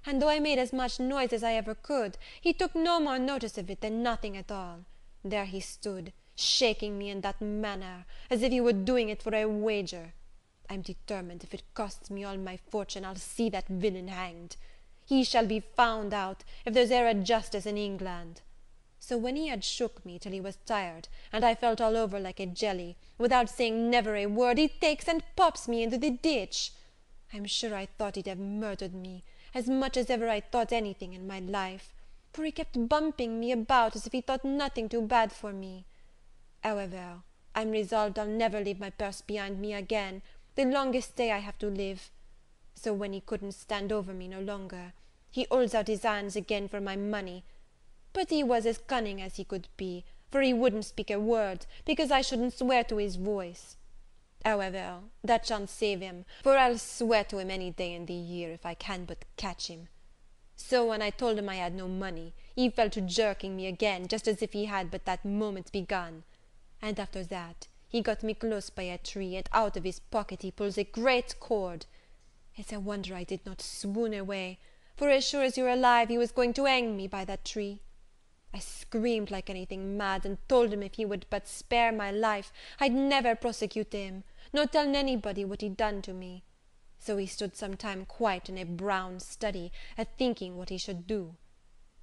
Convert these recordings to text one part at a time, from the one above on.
and though I made as much noise as I ever could, he took no more notice of it than nothing at all. There he stood, shaking me in that manner, as if he were doing it for a wager. I'm determined, if it costs me all my fortune, I'll see that villain hanged. He shall be found out, if there's e'er a justice in England. So when he had shook me till he was tired, and I felt all over like a jelly, without saying never a word, he takes and pops me into the ditch. I'm sure I thought he'd have murdered me, as much as ever I thought anything in my life, for he kept bumping me about as if he thought nothing too bad for me. However, I'm resolved I'll never leave my purse behind me again, the longest day I have to live. So when he couldn't stand over me no longer, he holds out his hands again for my money, but he was as cunning as he could be, for he wouldn't speak a word, because I shouldn't swear to his voice. However, that shan't save him, for I'll swear to him any day in the year, if I can but catch him. So when I told him I had no money, he fell to jerking me again, just as if he had but that moment begun. And after that, he got me close by a tree, and out of his pocket he pulls a great cord. It's a wonder I did not swoon away, for as sure as you're alive, he was going to hang me by that tree. I screamed like anything mad, and told him if he would but spare my life, I'd never prosecute him, nor tell anybody what he'd done to me. So he stood some time quiet in a brown study, a-thinking what he should do.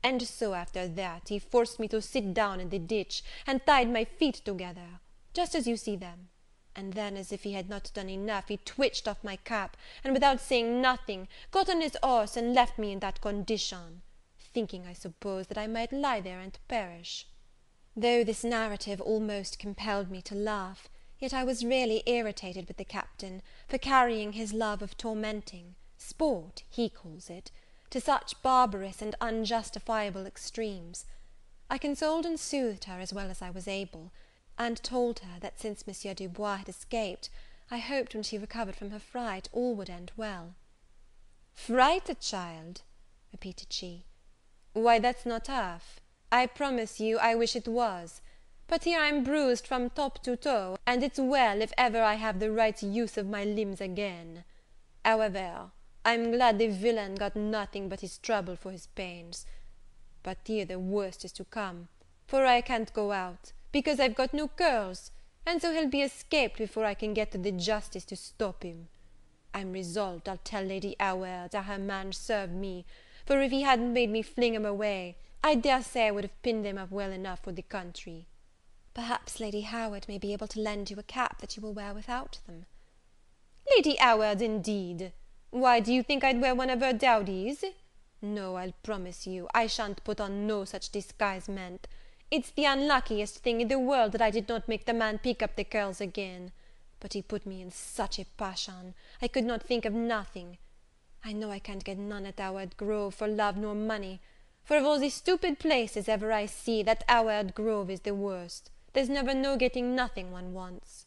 And so after that he forced me to sit down in the ditch, and tied my feet together, just as you see them. And then, as if he had not done enough, he twitched off my cap, and without saying nothing, got on his horse and left me in that condition, thinking, I suppose, that I might lie there and perish. Though this narrative almost compelled me to laugh, yet I was really irritated with the Captain for carrying his love of tormenting, sport he calls it, to such barbarous and unjustifiable extremes. I consoled and soothed her as well as I was able, and told her that since Monsieur Du Bois had escaped, I hoped when she recovered from her fright all would end well. "Frighted, child?" repeated she. "Why, that's not half. I promise you I wish it was. But here I'm bruised from top to toe, and it's well if ever I have the right use of my limbs again. However, I'm glad the villain got nothing but his trouble for his pains. But here the worst is to come, for I can't go out, because I've got no curls, and so he'll be escaped before I can get to the justice to stop him. I'm resolved I'll tell Lady Howard how her man served me, for if he hadn't made me fling him away, I dare say I would have pinned him up well enough for the country." "Perhaps Lady Howard may be able to lend you a cap that you will wear without them." "Lady Howard, indeed! Why, do you think I'd wear one of her dowdies? No, I'll promise you, I shan't put on no such disguisement. It's the unluckiest thing in the world that I did not make the man pick up the curls again. But he put me in such a passion, I could not think of nothing. I know I can't get none at Howard Grove for love nor money, for of all the stupid places ever I see, that Howard Grove is the worst. There's never no getting nothing one wants."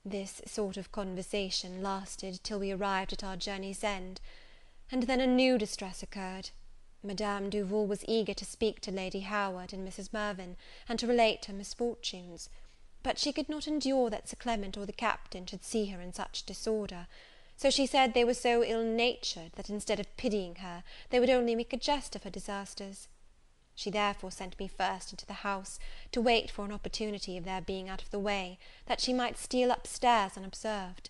This sort of conversation lasted till we arrived at our journey's end, and then a new distress occurred. Madame Duval was eager to speak to Lady Howard and Mrs. Mirvan, and to relate her misfortunes; but she could not endure that Sir Clement or the Captain should see her in such disorder, so she said they were so ill-natured, that instead of pitying her, they would only make a jest of her disasters. She therefore sent me first into the house, to wait for an opportunity of their being out of the way, that she might steal up stairs unobserved.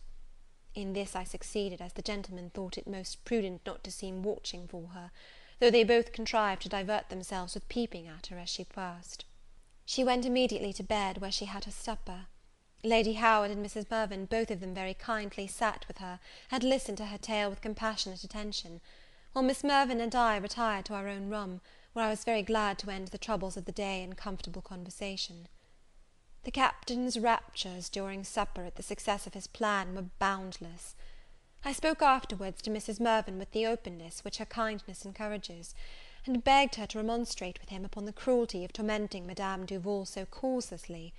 In this I succeeded, as the gentlemen thought it most prudent not to seem watching for her, though they both contrived to divert themselves with peeping at her as she passed. She went immediately to bed, where she had her supper. Lady Howard and Mrs. Mirvan, both of them very kindly, sat with her, and listened to her tale with compassionate attention, while Miss Mirvan and I retired to our own room, where I was very glad to end the troubles of the day in comfortable conversation. The Captain's raptures during supper at the success of his plan were boundless. I spoke afterwards to Mrs. Mirvan with the openness which her kindness encourages, and begged her to remonstrate with him upon the cruelty of tormenting Madame Duval so causelessly.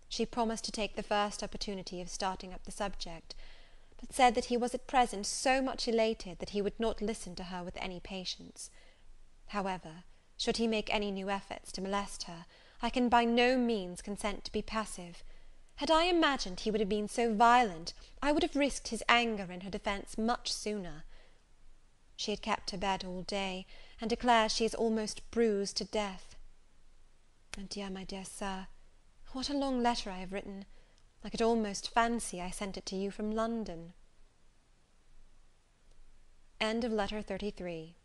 She promised to take the first opportunity of starting up the subject, but said that he was at present so much elated that he would not listen to her with any patience. However, should he make any new efforts to molest her, I can by no means consent to be passive. Had I imagined he would have been so violent, I would have risked his anger in her defence much sooner. She had kept her bed all day, and declares she is almost bruised to death. Adieu, my dear Sir. What a long letter I have written! I could almost fancy I sent it to you from London. End of letter 33.